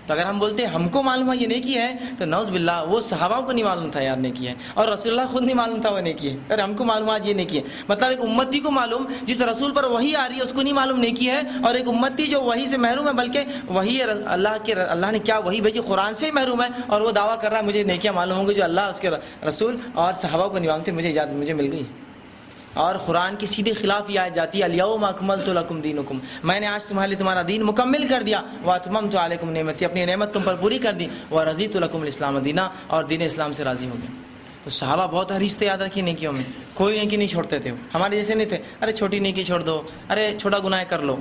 تو اگر ہم بولتے ہیں ہم کو معلوم ہے یہ نیکی ہے، تو نعوذ باللہ وہ صحابہ کو نہیں معلوم تھا یار نیکی ہے، اور رسول اللہ خود نہیں معلوم تھا وہ نیکی ہے، اور ہم کو معلومات یہ نیکی ہے. مطلب ایک امتی کو معلوم، جس رسول پر وحی آ رہی ہے اس کو نہیں معلوم نیکی ہے، اور ایک امتی جو وحی سے محروم ہے، بلکہ وحی اللہ نے کیا وحی بھیجی قرآن سے ہی محروم ہے، اور وہ دعویٰ کر رہا ہے مجھے نیکیاں معلوم ہوں گی جو اللہ اس کے رسول اور صحابہ کو نہیں معلوم تھے، مجھے مل گئی. اور قرآن کی سیدھے خلاف یہ آیت جاتی ہے الیوم اکملت لکم دینکم، میں نے آج تمہارے لیے تمہارا دین مکمل کر دیا، واتممت علیکم نعمتی، اپنی نعمت تم پر پوری کر دی، ورضیت لکم الاسلام دینا، اور دین اسلام سے راضی ہو گئے. تو صحابہ بہت حریص تھے، یاد رکھیے نیکیوں میں، کوئی نیکی نہیں چھوڑتے تھے. ہمارے جیسے نہیں تھے ارے چھوٹی نیکی چھوڑ دو، ارے چھوٹا گناہ کر لو،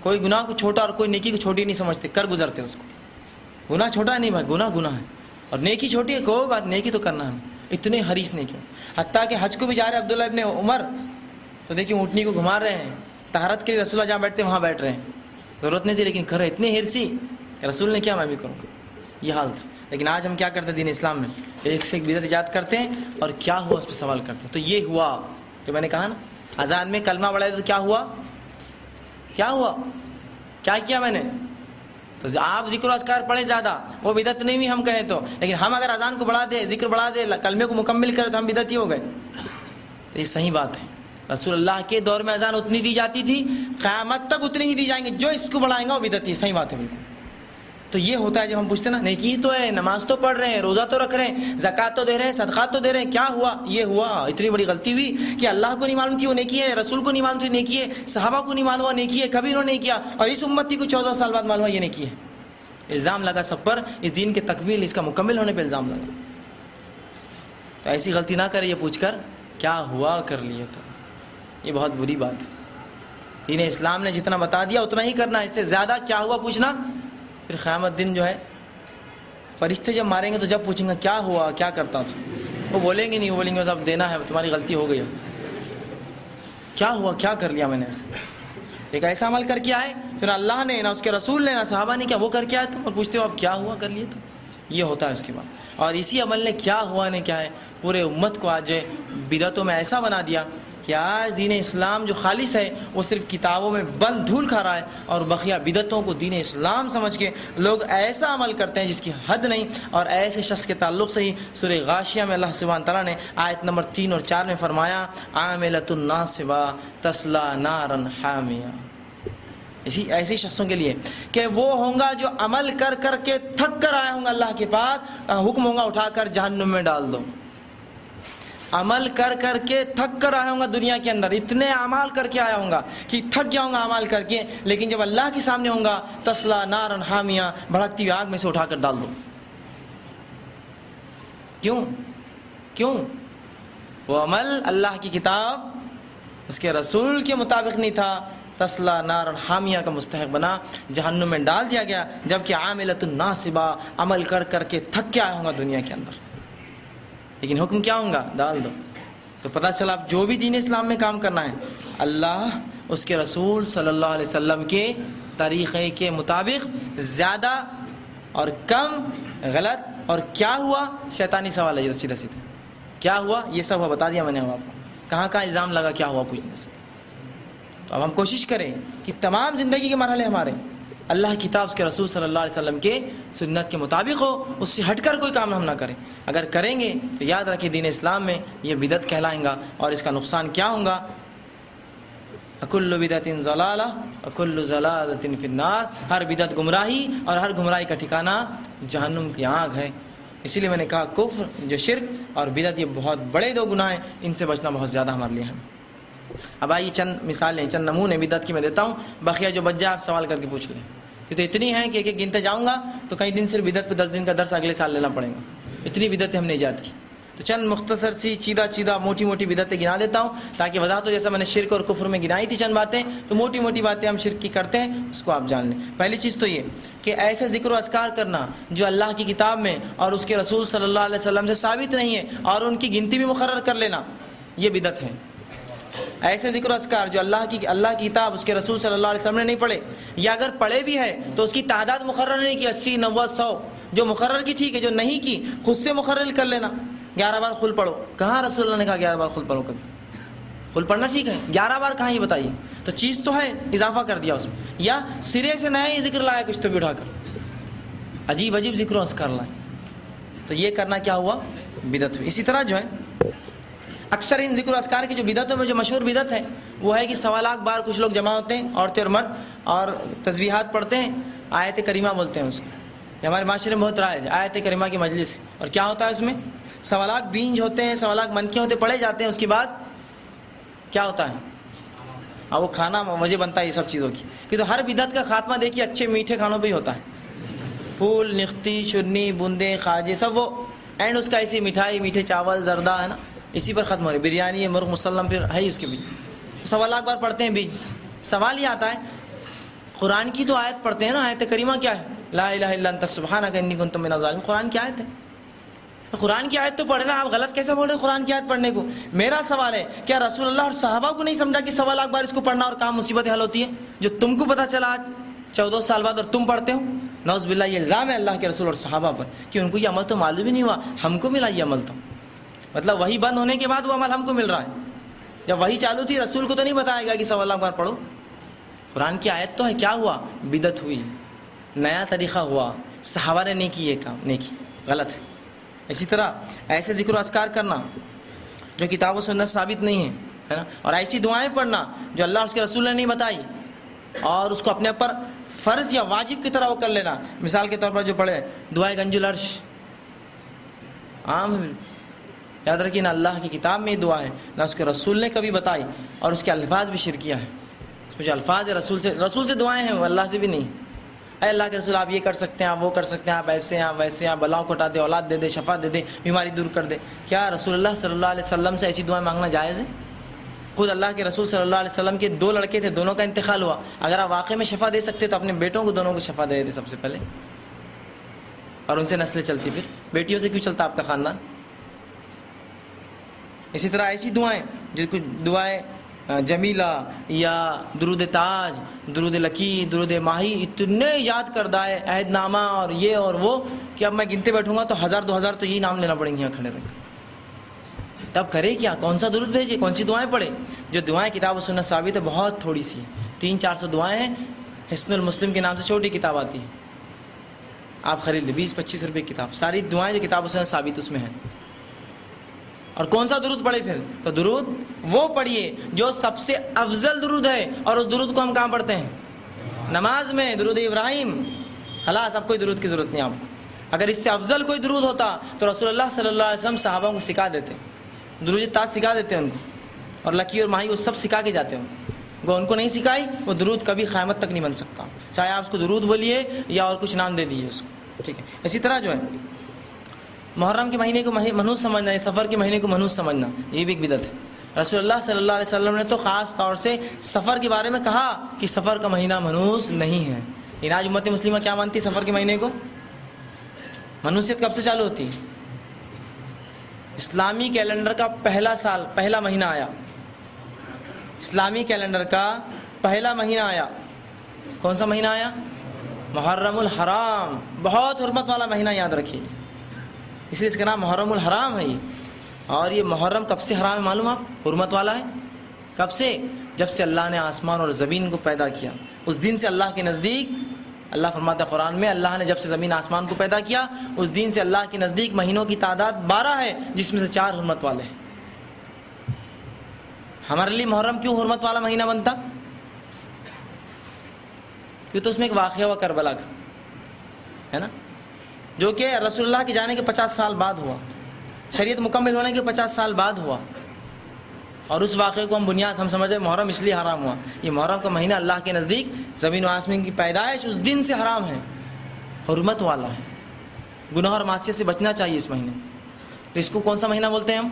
کوئی گناہ کو چھوٹا اور کوئی نیکی کو چھوٹی نہیں سمجھتے، کر گزرتے اس کو. گناہ چھوٹا نہیں بھائی، گناہ ہے، اور نیکی چھوٹی ہے، کوئی بات نیکی تو کرنا ہے. اتنے حریص نہیں کیوں، حتیٰ کہ حج کو بھی جا رہے عبداللہ ابن عمر تو دیکھیں اونٹنی کو گھما رہے ہیں، طہارت کے لیے رسول اللہ جہاں بیٹھتے ہیں وہاں بیٹھ رہے ہیں، ضرورت نہیں تھی لیکن کر رہے، اتنے حرصی کہ رسول نے کیا میں بھی کروں گا، یہ حال تھا. لیکن آج ہم کیا کرتے ہیں دین اسلام میں، ایک سے ایک بدعت ایجاد کرتے ہیں، اور کیا ہوا اس پہ سوال کرتے ہیں. تو یہ ہوا کہ میں نے کہا نا اذان میں کلمہ پڑھا تو کیا ہوا، کیا کیا میں نے. تو آپ ذکر و اذکار پڑھیں زیادہ، وہ بدعت نہیں ہوئی ہم کہیں تو، لیکن ہم اگر اذان کو بڑھا دیں، ذکر بڑھا دیں، کلمے کو مکمل کریں تو ہم بدعتی ہو گئے. تو یہ صحیح بات ہے. رسول اللہ کے دور میں اذان اتنی دی جاتی تھی، قیامت تک اتنی ہی دی جائیں گے، جو اس کو بڑھائیں گا وہ بدعتی ہے. صحیح بات ہے بالکل. تو یہ ہوتا ہے جب ہم پوچھتے ہیں نا نیکی تو ہے، نماز تو پڑھ رہے ہیں، روزہ تو رکھ رہے ہیں، زکوٰۃ تو دے رہے ہیں، صدقات تو دے رہے ہیں، کیا ہوا، یہ ہوا اتنی بڑی غلطی ہوئی کہ اللہ کو نہیں معلوم تھی وہ نیکی ہے، رسول کو نہیں معلوم تھی نیکی ہے، صحابہ کو نہیں معلوم ہوا نیکی ہے، کبھی انہوں نے نہیں کیا، اور اس امتی کو 14 سال بعد معلوم ہوا یہ نیکی ہے. الزام لگا سب پر، اس دین کے تکمیل، اس کا مکمل ہونے پہ الزام لگا. تو ایسی غلطی نہ کرے یہ پوچھ کر کیا ہوا کر لیے، تو یہ بہت بری بات ہے. دین اسلام نے جتنا بتا دیا اتنا ہی کرنا، اس سے زیادہ کیا ہوا پوچھنا، پھر قیامت دن جو ہے فرشتے جب ماریں گے تو جب پوچھیں گے کیا ہوا، کیا کرتا تھا، وہ بولیں گے نہیں، وہ بولیں گے صاحب دینا ہے، تمہاری غلطی ہو گئی، کیا ہوا، کیا کر لیا میں نے ایسے. ایک ایسا عمل کر کے آئے جو نہ اللہ نے، نہ اس کے رسول نے، نہ صحابہ نے کیا، وہ کر کے آئے تم اور پوچھتے ہو اب کیا ہوا کر لیے. تو یہ ہوتا ہے اس کے بعد. اور اسی عمل نے کیا ہوا نے کیا ہے پورے امت کو آج بدعتوں میں ایسا بنا دیا کہ آج دین اسلام جو خالص ہے وہ صرف کتابوں میں بند دھول کھا رہا ہے، اور بقیہ بدعتوں کو دین اسلام سمجھ کے لوگ ایسا عمل کرتے ہیں جس کی حد نہیں. اور ایسے شخص کے تعلق سے ہی سورہ غاشیہ میں اللہ سبحانہ تعالیٰ نے آیت نمبر 3 اور 4 میں فرمایا عاملۃ ناصبہ تصلی نارا حامیہ. ایسے شخصوں کے لیے کہ وہ ہوں گا جو عمل کر کر کے تھک کر آیا ہوں گا اللہ کے پاس، حکم ہوگا اٹھا کر جہنم میں ڈال دو. عمل کر کر کے تھک کر آیا ہوں گا دنیا کے اندر، اتنے اعمال کر کے آیا ہوں گا کہ تھک گیا ہوں گا اعمال کر کے، لیکن جب اللہ کے سامنے ہوں گا تصلی نارا حامیہ، بھڑکتی ہوئی آگ میں سے اٹھا کر ڈال دو. کیوں وہ عمل اللہ کی کتاب اس کے رسول کے مطابق نہیں تھا، تصلی نارا حامیہ کا مستحق بنا، جہنم میں ڈال دیا گیا. جبکہ عاملۃ ناصبہ، عمل کر کر کے تھک کے آیا ہوں گا دنیا کے اندر، لیکن حکم کیا ہوں گا، ڈال دو. تو پتہ چلا اب جو بھی دین اسلام میں کام کرنا ہے اللہ اس کے رسول صلی اللہ علیہ وسلم کے طریقے کے مطابق، زیادہ اور کم، غلط اور کیا ہوا، شیطانی سوال ہے یہ سیدھا سیدھا کیا ہوا، یہ سب بتا دیا میں نے آپ کو، کہاں کہاں الزام لگا کیا ہوا پوچھنے سے. تو اب ہم کوشش کریں کہ تمام زندگی کے مرحلے ہمارے اللہ کی کتاب اس کے رسول صلی اللہ علیہ وسلم کے سنت کے مطابق ہو، اس سے ہٹ کر کوئی کام ہم نہ کریں. اگر کریں گے تو یاد رکھیں دین اسلام میں یہ بدعت کہلائیں گا، اور اس کا نقصان کیا ہوگا، کل بدعت ضلالہ وکل ضلالۃ فی النار، ہر بدعت گمراہی اور ہر گمراہی کا ٹھکانہ جہنم کی آگ ہے. اسی لیے میں نے کہا کفر جو شرک اور بدعت یہ بہت بڑے دو گناہ ہیں، ان سے بچنا بہت زیادہ ہمارے لیے ہے. اب آئیے چند مثالیں، چند نمونے بدعت کی میں دیتا ہوں، بقیہ جو بچ جائے آپ سوال کر کے پوچھ لیں. یہ تو اتنی ہیں کہ ایک گنتے جاؤں گا تو کئی دن صرف بدعت پہ 10 دن کا درس اگلے سال لینا پڑے گا، اتنی بدعتیں ہم نے ایجاد کی. تو چند مختصر سی چیدہ موٹی موٹی بدعتیں گنا دیتا ہوں تاکہ وضاحت ہو. جیسا میں نے شرک اور کفر میں گنائی تھی چند باتیں، تو موٹی موٹی باتیں ہم شرک کی کرتے ہیں، اس کو آپ جان لیں. پہلی چیز تو یہ کہ ایسے ذکر و اذکار کرنا جو اللہ کی کتاب میں اور اس کے رسول صلی اللہ علیہ وسلم سے ثابت نہیں ہے، اور ان کی گنتی بھی مقرر کر لینا، یہ بدعت ہے. ایسے ذکر و اذکار جو اللہ کی کتاب اس کے رسول صلی اللہ علیہ وسلم نے نہیں پڑھے، یا اگر پڑھے بھی ہے تو اس کی تعداد مقرر نہیں کی، 80 90 100 جو مقرر کی ٹھیک ہے، جو نہیں کی خود سے مقرر کر لینا. 11 بار خل پڑھو، کہاں رسول اللہ نے کہا 11 بار خل پڑھو؟ کبھی خل پڑھنا ٹھیک ہے، 11 بار کہاں یہ بتائیے. تو چیز تو ہے، اضافہ کر دیا اس میں، یا سرے سے نیا ہی ذکر لایا کچھ تو بھی اٹھا کر. عجیب عجیب ذکر و اذکار لائیں، تو یہ کرنا کیا ہوا؟ بدعت ہوئی۔ اسی طرح جو ہے اکثر ان ذکر و اذکار کی جو بدعتوں میں جو مشہور بدعت ہے وہ ہے کہ 1.25 لاکھ بار کچھ لوگ جمع ہوتے ہیں، عورتیں اور مرد، اور تسبیحات پڑھتے ہیں، آیت کریمہ بولتے ہیں اس کو، یہ ہمارے معاشرے میں بہت رائج ہے، آیت کریمہ کی مجلس ہے، اور کیا ہوتا ہے اس میں 1.25 لاکھ بینج ہوتے ہیں، 1.25 لاکھ منکے ہوتے پڑھے جاتے ہیں، اس کے بعد کیا ہوتا ہے؟ وہ کھانا وجہ بنتا ہے یہ سب چیزوں کی، کہ تو ہر بدعت کا خاتمہ دیکھیے اچھے میٹھے کھانوں پہ ہی ہوتا ہے، پھول، نختی، شرنی، بوندے، خواجے، سب وہ اینڈ اس کا ایسی مٹھائی، میٹھے چاول، زردہ ہے نا، اسی پر ختم ہو رہی، بریانی ہے، مرغ مسلم پھر ہے ہی اس کے پیچھے، 1.25 لاکھ بار پڑھتے ہیں بیج۔ سوال یہ آتا ہے قرآن کی تو آیت پڑھتے ہیں نا، آیت کریمہ کیا ہے؟ لا الہ الا انت سبحانک انی کنت من الظالمین، قرآن کی آیت ہے، قرآن کی آیت تو پڑھ رہے ہیں آپ، غلط کیسے بول رہے ہیں قرآن کی آیت پڑھنے کو؟ میرا سوال ہے کیا رسول اللہ اور صحابہ کو نہیں سمجھا کہ 1.25 لاکھ بار اس کو پڑھنا اور کام مصیبت حل ہوتی ہے، جو تم کو پتہ چلا آج 14 سال بعد اور تم پڑھتے ہو؟ نعوذ باللہ، یہ الزام ہے اللہ کے رسول اور صحابہ پر کہ ان کو یہ عمل تو معلوم ہی نہیں ہوا، ہم کو ملا یہ عمل، تو مطلب وہی بند ہونے کے بعد وہ عمل ہم کو مل رہا ہے، جب وہی چالو تھی رسول کو تو نہیں بتایا گیا کہ 1.25 لاکھ بار پڑھو، قرآن کی آیت تو ہے، کیا ہوا؟ بدعت ہوئی، نیا طریقہ ہوا، صحابہ نے نہیں کی یہ کام، نہیں کی، غلط ہے۔ اسی طرح ایسے ذکر و اذکار کرنا جو کتاب و سنت ثابت نہیں ہے نا، اور ایسی دعائیں پڑھنا جو اللہ اور اس کے رسول نے نہیں بتائی، اور اس کو اپنے اوپر فرض یا واجب کی طرح وہ کر لینا، مثال کے طور پر جو پڑھے دعائے گنج العرش، عام ہے، یاد رکھیے نہ اللہ کی کتاب میں دعا ہے نہ اس کے رسول نے کبھی بتائی، اور اس کے الفاظ بھی شرکیہ ہیں، اس میں جو الفاظ ہے رسول سے دعائیں ہیں وہ اللہ سے بھی نہیں۔ اے اللہ کے رسول آپ یہ کر سکتے ہیں، آپ وہ کر سکتے ہیں، آپ ایسے ہیں، آپ ویسے ہیں، بلاؤں کو ہٹا دے، اولاد دے دے، شفا دے دے، بیماری دور کر دے، کیا رسول اللہ صلی اللہ علیہ وسلم سے ایسی دعائیں مانگنا جائز ہے؟ خود اللہ کے رسول صلی اللہ علیہ وسلم کے 2 لڑکے تھے، دونوں کا انتقال ہوا، اگر آپ واقعی میں شفا دے سکتے تو اپنے بیٹوں کو دونوں کو شفا دے دیتے سب سے پہلے، اور ان سے نسلیں چلتی، پھر بیٹیوں سے کیوں چلتا آپ کا خاندان؟ اسی طرح ایسی دعائیں جو کچھ دعائیں جمیلہ یا درود تاج، درود لکی، درود ماہی، اتنے یاد کردہ ہے، عہد نامہ اور یہ اور وہ، کہ اب میں گنتے بیٹھوں گا تو 1000-2000 تو یہی نام لینا پڑیں گے یہاں کھڑے رہ کر، تب کرے کیا؟ کون سا درود بھیجے، کون سی دعائیں پڑھے؟ جو دعائیں کتاب و سنت ثابت ہے بہت تھوڑی سی ہے، 300-400 دعائیں ہیں، حسن المسلم کے نام سے چھوٹی کتاب آتی ہے، آپ خرید لیں، 20-25 روپے کی کتاب، ساری دعائیں جو کتاب و سنت ثابت اس میں ہیں۔ اور کون سا درود پڑھے پھر؟ تو درود وہ پڑھیے جو سب سے افضل درود ہے، اور اس درود کو ہم کہاں پڑھتے ہیں؟ نماز میں، درود ابراہیم، خلاص اب کوئی درود کی ضرورت نہیں آپ کو۔ اگر اس سے افضل کوئی درود ہوتا تو رسول اللہ صلی اللہ علیہ وسلم صحابہ کو سکھا دیتے، درود تاج سکھا دیتے ان کو، اور لکی اور ماہی وہ سب سکھا کے جاتے ہیں، گو ان کو نہیں سکھائی وہ درود کبھی قیامت تک نہیں بن سکتا، چاہے آپ اس کو درود بولیے یا اور کچھ نام دے دیجیے اس کو، ٹھیک ہے۔ اسی طرح جو ہے محرم کے مہینے کو منحوس سمجھنا، یا سفر کے مہینے کو منحوس سمجھنا، یہ بھی ایک بدعت ہے۔ رسول اللہ صلی اللہ علیہ وسلم نے تو خاص طور سے سفر کے بارے میں کہا کہ سفر کا مہینہ منحوس نہیں ہے۔ آج امت مسلمہ کیا مانتی ہے سفر کے مہینے کو؟ منحوسیت کب سے چالو ہوتی ہے؟ اسلامی کیلنڈر کا پہلا مہینہ آیا، اسلامی کیلنڈر کا پہلا مہینہ آیا، کون سا مہینہ آیا؟ محرم الحرام، بہت حرمت والا مہینہ، یاد رکھیے، اس لیے اس کا نام محرم الحرام ہے۔ اور یہ محرم کب سے حرام ہے معلوم آپ؟ حرمت والا ہے کب سے؟ جب سے اللہ نے آسمان اور زمین کو پیدا کیا، اس دن سے اللہ کے نزدیک، اللہ فرماتا ہے قرآن میں، اللہ نے جب سے زمین آسمان کو پیدا کیا اس دن سے اللہ کے نزدیک مہینوں کی تعداد 12 ہے، جس میں سے 4 حرمت والے ہیں۔ ہمارے لیے محرم کیوں حرمت والا مہینہ بنتا؟ کیوں تو اس میں ایک واقعہ ہوا کربلا کا، ہے نا، جو کہ رسول اللہ کے جانے کے 50 سال بعد ہوا، شریعت مکمل ہونے کے 50 سال بعد ہوا، اور اس واقعے کو ہم سمجھے محرم اس لیے حرام ہوا۔ یہ محرم کا مہینہ اللہ کے نزدیک زمین و آسمان کی پیدائش اس دن سے حرام ہے، حرمت والا ہے، گناہ اور معصیت سے بچنا چاہیے اس مہینے۔ تو اس کو کون سا مہینہ بولتے ہیں ہم؟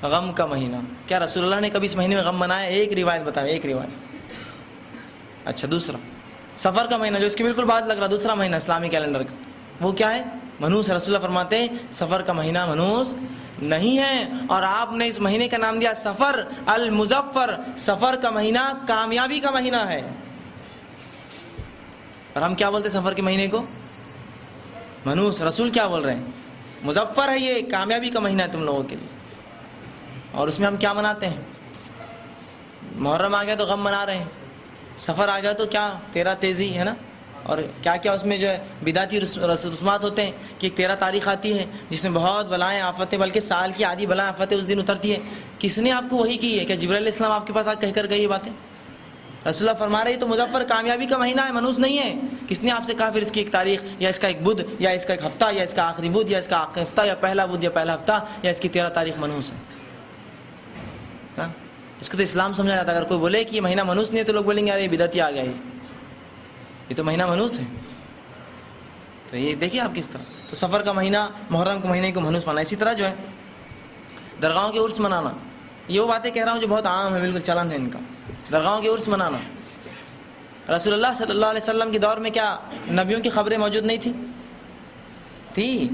غم کا مہینہ۔ کیا رسول اللہ نے کبھی اس مہینے میں غم منایا؟ ایک روایت بتائیں، ایک روایت۔ اچھا، دوسرا سفر کا مہینہ جو اس کے بالکل بعد لگ رہا، دوسرا مہینہ اسلامی کیلنڈر کا، وہ کیا ہے؟ منحوس ہے۔ رسول اللہ فرماتے ہیں سفر کا مہینہ منحوس نہیں ہے، اور آپ نے اس مہینے کا نام دیا سفر المظفر، سفر کا مہینہ کامیابی کا مہینہ ہے۔ اور ہم کیا بولتے ہیں سفر کے مہینے کو؟ منحوس۔ رسول کیا بول رہے ہیں؟ مظفر ہے، یہ کامیابی کا مہینہ ہے تم لوگوں کے لیے۔ اور اس میں ہم کیا مناتے ہیں؟ محرم آ گیا تو غم منا رہے ہیں، سفر آ گیا تو کیا تیرا تیزی ہے نا، اور کیا کیا اس میں جو ہے بدعتی رسومات ہوتے ہیں کہ ایک 13 تاریخ آتی ہے جس میں بہت بلائیں آفتیں، بلکہ سال کی آدھی بلائیں آفتیں اس دن اترتی ہے. کس نے آپ کو وحی کی ہے؟ کیا جبرائیل علیہ السلام آپ کے پاس آ کہہ کر گئے یہ باتیں؟ رسول اللہ فرما رہے تو مظفر کامیابی کا مہینہ ہے، منحوس نہیں ہے. کس نے آپ سے کہا پھر اس کی ایک تاریخ یا اس کا ایک بدھ یا اس کا ایک ہفتہ یا اس کا آخری بدھ یا اس کا آخری ہفتہ یا پہلا بدھ یا پہلا ہفتہ یا اس کی 13 تاریخ منحوس ہے؟ اس کو تو اسلام سمجھا جاتا ہے. اگر کوئی بولے کہ یہ مہینہ منحوس نہیں ہے تو لوگ بولیں گے یار یہ بدعتی آ گیا، یہ تو مہینہ منحوس ہے. تو یہ دیکھیے آپ کس طرح تو سفر کا مہینہ، محرم کے مہینے کو منحوس مانا. اسی طرح جو ہے درگاہوں کے عرس منانا، یہ وہ باتیں کہہ رہا ہوں جو بہت عام ہے، بالکل چلن ہے ان کا. درگاہوں کے عرس منانا، رسول اللہ صلی اللہ علیہ وسلم کے دور میں کیا نبیوں کی خبریں موجود نہیں تھی؟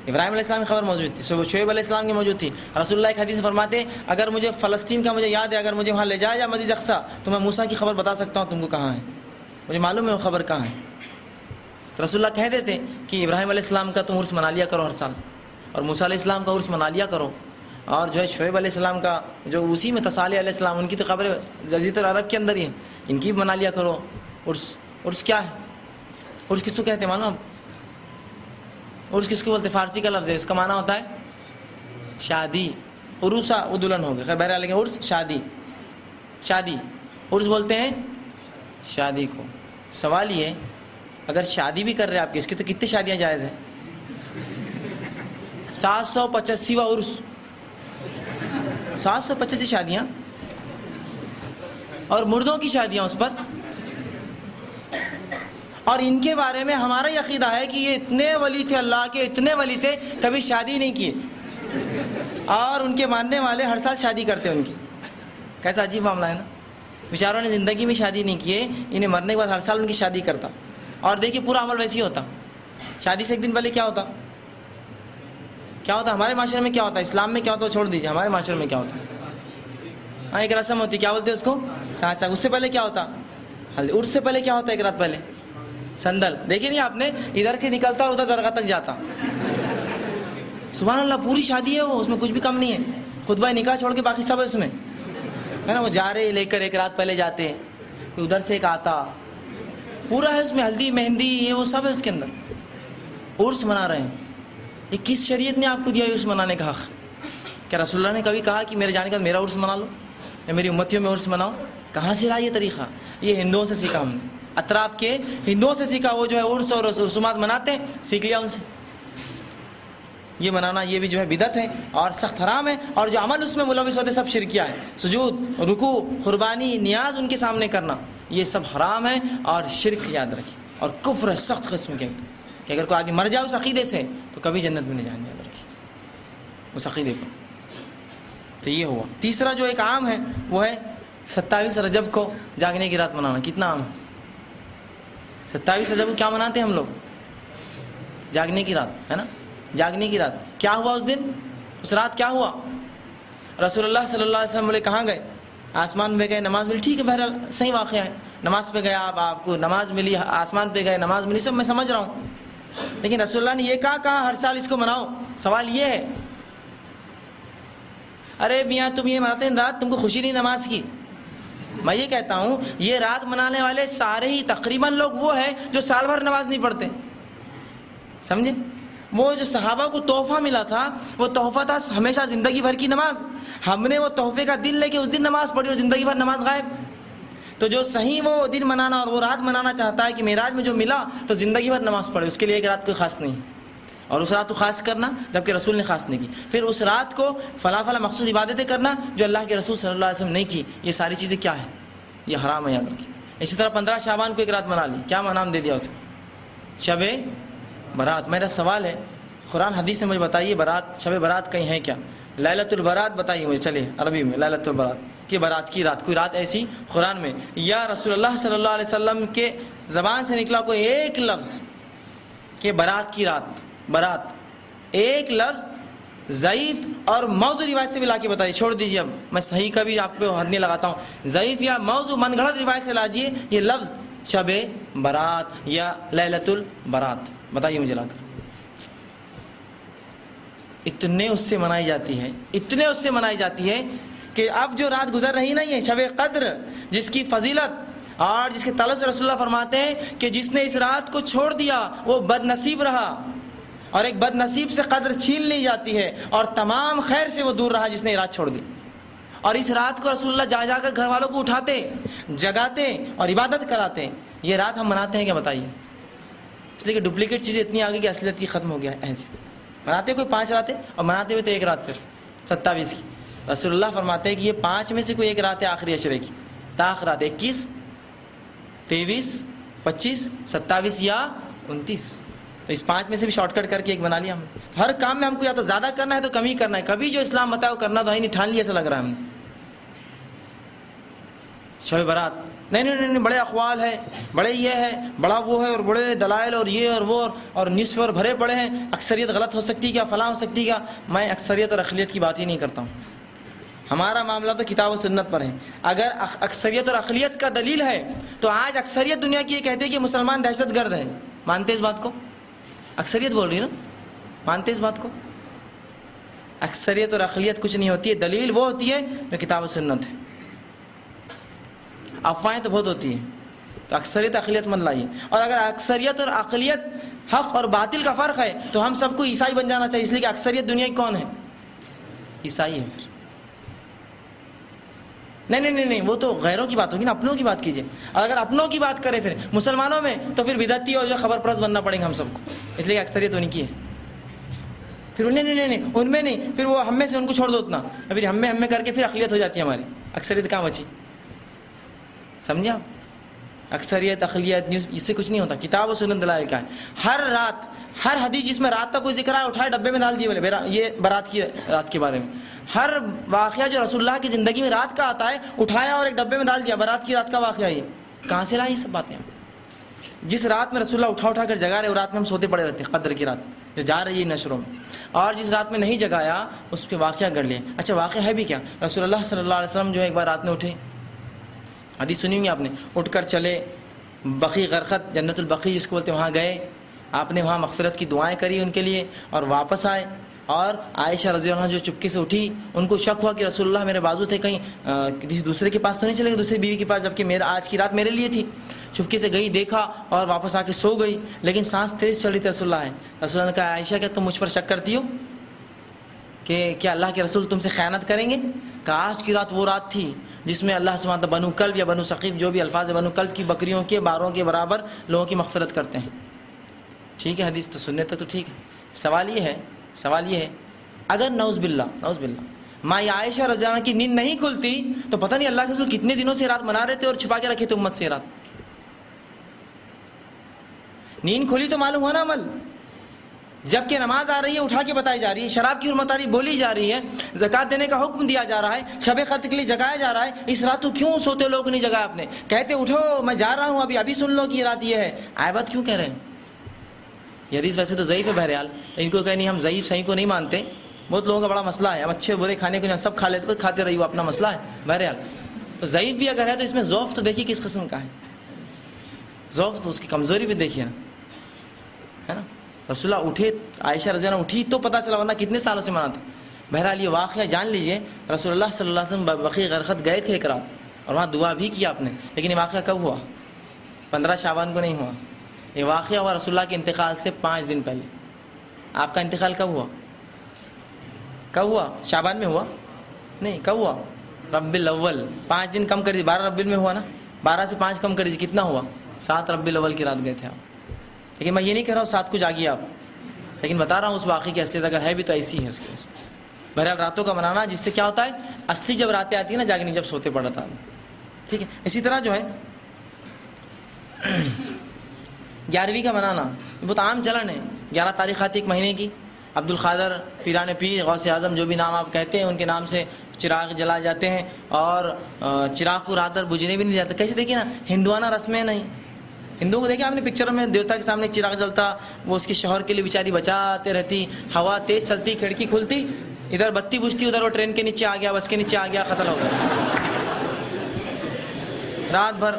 ابراہیم علیہ السلام کی خبر موجود تھی، شعیب علیہ السلام کی موجود تھی. رسول اللہ ایک حدیث فرماتے اگر مجھے فلسطین کا مجھے یاد ہے، اگر مجھے وہاں لے جائے یا مسجد اقصی تو میں موسیٰ کی خبر بتا سکتا ہوں تم کو کہاں ہے، مجھے معلوم ہے وہ خبر کہاں ہے. تو رسول اللہ کہہ دیتے کہ ابراہیم علیہ السلام کا تم عرس منا لیا کرو ہر سال، اور موسیٰ علیہ السلام کا عرس منا لیا کرو، اور جو ہے شعیب علیہ السلام کا جو اسی میں تصالح علیہ السلام ان کی تو خبر جزیرۃ العرب کے اندر ہی ہے، ان کی بھی منا لیا کرو عرس. عرس کیا ہے؟ عرس کس کو کہتے ہیں معلوم؟ عرس کس کو بولتے؟ فارسی کا لفظ ہے، اس کا معنی ہوتا ہے شادی. عروسہ وہ دلہن ہو گئے، خیر بہرحال لیکن عرس شادی عرس بولتے ہیں شادی کو. سوال یہ اگر شادی بھی کر رہے آپ کی، اس کی تو کتنی شادیاں جائز ہیں؟ 785واں عرس، 785 شادیاں، اور مردوں کی شادیاں اس پر. اور ان کے بارے میں ہمارا یہ عقیدہ ہے کہ یہ اتنے ولی تھے، اللہ کے اتنے ولی تھے، کبھی شادی نہیں کیے، اور ان کے ماننے والے ہر سال شادی کرتے ان کی. کیسا عجیب معاملہ ہے نا. بیچاروں نے زندگی میں شادی نہیں کیے، انہیں مرنے کے بعد ہر سال ان کی شادی کرتا. اور دیکھیے پورا عمل ویسے ہی ہوتا. شادی سے ایک دن پہلے کیا ہوتا ہمارے معاشرے میں کیا ہوتا، اسلام میں کیا ہوتا چھوڑ دیجیے، ہمارے معاشرے میں کیا ہوتا. ہاں ایک رسم ہوتی، کیا بولتے ہیں اس کو؟ سانچا. اس سے پہلے کیا ہوتا؟ ہلدی. عرس سے پہلے کیا ہوتا؟ ایک رات پہلے سندل. دیکھیے نہیں آپ نے، ادھر کے نکلتا اور ادھر درگاہ تک جاتا. سبحان اللہ، پوری شادی ہے وہ، اس میں کچھ بھی کم نہیں ہے. خطبہ نکاح چھوڑ کے باقی سب ہے اس میں، ہے نا. وہ جا رہے لے کر ایک رات پہلے جاتے ہیں، کوئی ادھر سے ایک آتا، پورا ہے اس میں، ہلدی مہندی یہ وہ سب ہے اس کے اندر. عرس منا رہے ہیں. یہ کس شریعت نے آپ کو دیا عرس منانے کا حق؟ کیا رسول اللہ نے کبھی کہا کہ میرے جانے کے بعد میرا عرس منا لو یا میری امتیوں میں عرس مناؤ؟ کہاں سے آیا یہ طریقہ؟ یہ ہندوؤں سے سیکھا ہم نے، اطراف کے ہندوؤں سے سیکھا. وہ جو ہے عرس اور رسومات مناتے ہیں، سیکھ لیا ان سے. یہ منانا یہ بھی جو ہے بدعت ہے اور سخت حرام ہے، اور جو عمل اس میں ملوث ہوتے سب شرکیہ ہے. سجود، رکوع، قربانی، نیاز ان کے سامنے کرنا، یہ سب حرام ہے اور شرک یاد رکھیں، اور کفر ہے سخت قسم کے. کہ اگر کوئی آدمی مر جائے اس عقیدے سے تو کبھی جنت میں نہیں جائیں گے، یاد رکھیں اس عقیدے کو. تو یہ ہوا. تیسرا جو ایک عام ہے وہ ہے 27 رجب کو جاگنے کی رات منانا. کتنا عام ہے؟ 27 رجب کو کیا مناتے ہیں ہم لوگ؟ جاگنے کی رات، ہے نا. جاگنے کی رات کیا ہوا اس دن؟ اس رات کیا ہوا؟ رسول اللہ صلی اللہ علیہ وسلم بولے کہاں گئے؟ آسمان پہ گئے، نماز ملی. ٹھیک ہے، بہرحال صحیح واقعہ ہے، نماز پہ گیا، آپ کو نماز ملی، آسمان پہ گئے نماز ملی، سب میں سمجھ رہا ہوں. لیکن رسول اللہ نے یہ کہا ہر سال اس کو مناؤ. سوال یہ ہے ارے میاں تم یہ مناتے ہیں رات، تم کو خوشی نہیں نماز کی. میں یہ کہتا ہوں یہ رات منانے والے سارے ہی تقریباً لوگ وہ ہیں جو سال بھر نماز نہیں پڑھتے. سمجھے؟ وہ جو صحابہ کو تحفہ ملا تھا وہ تحفہ تھا ہمیشہ زندگی بھر کی نماز. ہم نے وہ تحفے کا دن لے کے اس دن نماز پڑھی اور زندگی بھر نماز غائب. تو جو صحیح وہ دن منانا اور وہ رات منانا چاہتا ہے کہ معراج میں جو ملا تو زندگی بھر نماز پڑھے، اس کے لیے ایک رات کوئی خاص نہیں. اور اس رات کو خاص کرنا جبکہ رسول نے خاص نہیں کی. پھر اس رات کو فلاں مخصوص عبادتیں کرنا جو اللہ کے رسول صلی اللہ علیہ وسلم نہیں کی، یہ ساری چیزیں کیا ہے؟ یہ حرام ہے، یاد رکھیے. اسی طرح 15 شعبان کو ایک رات منا لی، کیا نام دے دیا اس کو؟ شب برات. میرا سوال ہے قرآن حدیث سے مجھے بتائیے شب برات کہیں ہے کیا؟ لیلۃ البرات بتائیے مجھے، چلیے عربی میں لیلۃ البرات کہ برات کی رات، کوئی رات ایسی قرآن میں یا رسول اللہ صلی اللہ علیہ وسلم کے زبان سے نکلا کوئی ایک لفظ کہ برات کی رات؟ برات ایک لفظ ضعیف اور موضوع روایت سے بھی لا کے بتائیے. چھوڑ دیجیے، اب میں صحیح کا بھی آپ کو حد نہیں لگاتا ہوں. ضعیف یا موضوع من گھڑت روایت سے لاجیے یہ لفظ شب برات یا لیلۃ البرات، بتائیے مجھے لا کر. اتنے اس سے منائی جاتی ہے کہ اب جو رات گزر رہی نہیں ہے شب قدر جس کی فضیلت اور جس کے تعلق سے رسول اللہ فرماتے ہیں کہ جس نے اس رات کو چھوڑ دیا وہ بد نصیب رہا، اور ایک بد نصیب سے قدر چھین لی جاتی ہے، اور تمام خیر سے وہ دور رہا جس نے یہ رات چھوڑ دی۔ اور اس رات کو رسول اللہ جا جا کر گھر والوں کو اٹھاتے، جگاتے اور عبادت کراتے۔ یہ رات ہم مناتے ہیں کیا بتائیے؟ اس لیے کہ ڈپلیکیٹ چیزیں اتنی آ گئی کہ اصلیت کی ختم ہو گیا ہے۔ ایسے مناتے کوئی 5 راتیں اور مناتے ہوئے تو ایک رات صرف 27 کی۔ رسول اللہ فرماتے ہیں کہ یہ 5 میں سے کوئی ایک رات ہے آخری عشرے کی، تاخرات 21، 23، 25، 27 یا 29۔ تو اس 5 میں سے بھی شارٹ کٹ کر کے ایک بنا لیا ہم نے۔ ہر کام میں ہم کو یا تو زیادہ کرنا ہے تو کم ہی کرنا ہے، کبھی جو اسلام بتایا وہ کرنا تو ہے نہیں، ٹھان لیا ایسا لگ رہا ہے ہم نے۔ شب برات نہیں، بڑے اقوال ہے، بڑے یہ ہے، بڑا وہ ہے، اور بڑے دلائل اور یہ اور وہ، اور نیوز پیپر بھرے پڑے ہیں، اکثریت غلط ہو سکتی کیا، فلاں ہو سکتی کیا۔ میں اکثریت اور اقلیت کی بات ہی نہیں کرتا ہوں، ہمارا معاملہ تو کتاب و سنت پر ہے۔ اگر اکثریت اور اقلیت کا دلیل ہے تو آج اکثریت دنیا کی یہ کہتے ہیں کہ مسلمان دہشت گرد ہیں، مانتے اس بات کو؟ اکثریت بول رہی ہے نا، مانتے اس بات کو؟ اکثریت اور اقلیت کچھ نہیں ہوتی ہے، دلیل وہ ہوتی ہے جو کتاب و سنت ہے۔ افواہیں تو بہت ہوتی ہیں، تو اکثریت اقلیت من لائیے۔ اور اگر اکثریت اور اقلیت حق اور باطل کا فرق ہے تو ہم سب کو عیسائی بن جانا چاہیے، اس لیے کہ اکثریت دنیا کی کون ہے؟ عیسائی ہے۔ پھر نہیں، وہ تو غیروں کی بات ہوگی نا، اپنوں کی بات کیجیے۔ اور اگر اپنوں کی بات کریں پھر مسلمانوں میں تو پھر بدعتی اور جو خبر پرست بننا پڑے گا ہم سب کو، اس لیے اکثریت ان کی ہے۔ پھر نہیں ان میں نہیں، پھر وہ ہم میں سے ان کو چھوڑ دو اتنا، پھر ہم میں کر کے پھر اقلیت ہو جاتی ہے ہماری، اکثریت کہاں بچی؟ سمجھا؟ اکثریت اقلیت نیوز اس سے کچھ نہیں ہوتا، کتاب و سنت دلائل کا ہے۔ ہر رات ہر حدیث جس میں رات کا کوئی ذکر ہے اٹھائے ڈبے میں ڈال دیے، بولے یہ برات کی رات کے بارے میں۔ ہر واقعہ جو رسول اللہ کی زندگی میں رات کا آتا ہے اٹھایا اور ایک ڈبے میں ڈال دیا، برات کی رات کا واقعہ۔ یہ کہاں سے لائی یہ سب باتیں؟ جس رات میں رسول اللہ اٹھا کر جگا رہے وہ رات میں ہم سوتے پڑے رہتے ہیں، قدر کی رات جو جا رہی ہے نشروں میں، اور جس رات میں نہیں جگایا اس پہ واقعہ گڑھ لیا۔ اچھا واقعہ ہے بھی کیا؟ رسول اللہ صلی اللہ علیہ وسلم جو ہے ایک بار رات میں اٹھے، حدیث سنی ہوئی آپ نے، اٹھ کر چلے بقیع غرقد، جنت البقیع جس کو بولتے ہیں، وہاں گئے، آپ نے وہاں مغفرت کی دعائیں کری ان کے لیے، اور واپس آئے۔ اور عائشہ رضی اللہ عنہا جو چپکے سے اٹھی، ان کو شک ہوا کہ رسول اللہ میرے بازو تھے، کہیں کسی دوسرے کے پاس تو نہیں چلے گئے، دوسری بیوی کے پاس، جبکہ آج کی رات میرے لیے تھی۔ چپکے سے گئی، دیکھا اور واپس آ کے سو گئی، لیکن سانس تیز چل رہی تھی رسول اللہ ہے۔ رسول اللہ نے کہا عائشہ کیا تم مجھ پر شک کرتی ہو کہ کیا اللہ کے رسول تم سے خیانت کریں گے؟ کہا آج کی رات وہ رات تھی جس میں اللہ سبحانہ وتعالی بنو کلب یا بنو ثقیف جو بھی الفاظ ہے، بنو کلب کی بکریوں کے باروں کے برابر لوگوں کی مغفرت کرتے ہیں۔ ٹھیک ہے، حدیث تو سننے تک تو ٹھیک ہے۔ سوال یہ ہے اگر نعوذ باللہ ماں عائشہ رضی اللہ عنہا کی نیند نہیں کھلتی تو پتہ نہیں اللہ کے رسول کتنے دنوں سے رات منا رہے تھے اور چھپا کے رکھے تھے امت سے رات۔ نیند کھلی تو معلوم ہوا نا عمل، جبکہ نماز آ رہی ہے اٹھا کے بتائی جا رہی ہے، شراب کی حرمت آ رہی بولی جا رہی ہے، زکوٰۃ دینے کا حکم دیا جا رہا ہے، شب قدر کے لیے جگایا جا رہا ہے، اس رات تو کیوں سوتے لوگ نہیں جگایا آپ نے؟ کہتے اٹھو میں جا رہا ہوں ابھی سن لو کہ یہ رات یہ ہے، عیبت کیوں کہہ رہے ہیں؟ یہ حدیث ویسے تو ضعیف ہے، بہرحال ان کو کہیں ہم ضعیف صحیح کو نہیں مانتے، بہت لوگوں کا بڑا مسئلہ ہے، ہم اچھے برے کھانے کو سب کھا لیتے بس کھاتے رہیے، وہ اپنا مسئلہ ہے۔ بہرحال تو ضعیف بھی اگر ہے تو اس میں ضعف تو دیکھیے کس قسم کا ہے، ضعف تو اس کی کمزوری بھی دیکھیے نا، ہے نا۔ رسول اللہ اٹھے، عائشہ رضی اللہ عنہا اٹھی تو پتہ چلا، ورنہ کتنے سالوں سے مناتے۔ بہرحال یہ واقعہ جان لیجئے، رسول اللہ صلی اللہ علیہ وسلم بقیع غرقد گئے تھے ایک رات اور وہاں دعا بھی کیا آپ نے، لیکن یہ واقعہ کب ہوا؟ 15 شعبان کو نہیں ہوا، یہ واقعہ ہوا رسول اللہ کے انتقال سے 5 دن پہلے۔ آپ کا انتقال کب ہوا؟ شعبان میں ہوا؟ نہیں، کب ہوا؟ ربیع الاول، 5 دن کم کر دیجیے، 12 ربیع میں ہوا نا، 12 سے 5 کم کر دیجیے، کتنا ہوا؟ 7 ربیع الاول کی رات گئے تھے آپ۔ لیکن میں یہ نہیں کہہ رہا ہوں 7 کو جاگیے آپ، لیکن بتا رہا ہوں اس واقعے کی اصلیت اگر ہے بھی تو ایسی ہے اس کی۔ بہرحال راتوں کا منانا جس سے کیا ہوتا ہے، اصلی جب راتیں آتی ہیں نا جاگنی، جب سوتے پڑا تھا، ٹھیک ہے۔ اسی طرح جو ہے 11ویں کا منانا بہت عام چلن ہے، 11 تاریخ آتی ایک مہینے کی، عبد القادر، پیران پیر، غوث اعظم جو بھی نام آپ کہتے ہیں ان کے نام سے چراغ جلائے جاتے ہیں، اور چراغ کو رات بھر بجھنے بھی نہیں جاتے۔ کیسے دیکھیے نا، ہندوانہ رسمیں نہیں، ہندوؤں کو دیکھیں آپ نے پکچروں میں، دیوتا کے سامنے چراغ جلتا، وہ اس کے شوہر کے لیے بیچاری بچاتے رہتی، ہوا تیز چلتی، کھڑکی کھلتی، ادھر بتی بجھتی، ادھر وہ ٹرین کے نیچے آ گیا، بس کے نیچے آ گیا، ختم ہو گیا۔ رات بھر